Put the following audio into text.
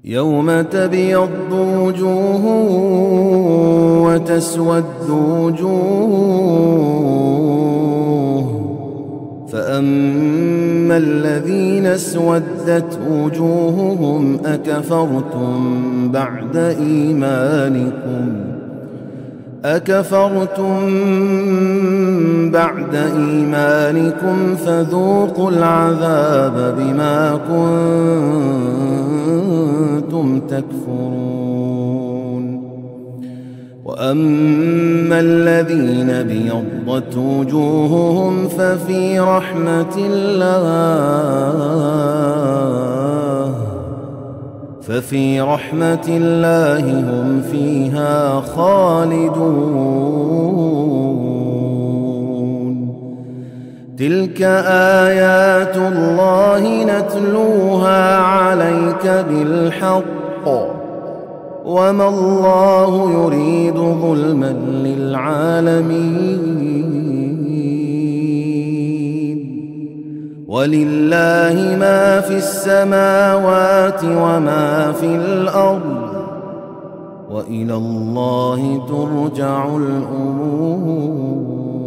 يوم تبيض وجوه وتسود وجوه، فأما الذين اسودت وجوههم أكفرتم بعد إيمانكم فذوقوا العذاب بما كنتم تكفرون. وأما الذين ابيضت وجوههم ففي رحمة الله هم فيها خالدون. تلك آيات الله نتلوها عليك بالحق، وما الله يريد ظلما للعالمين، ولله ما في السماوات وما في الأرض، وإلى الله ترجع الأمور.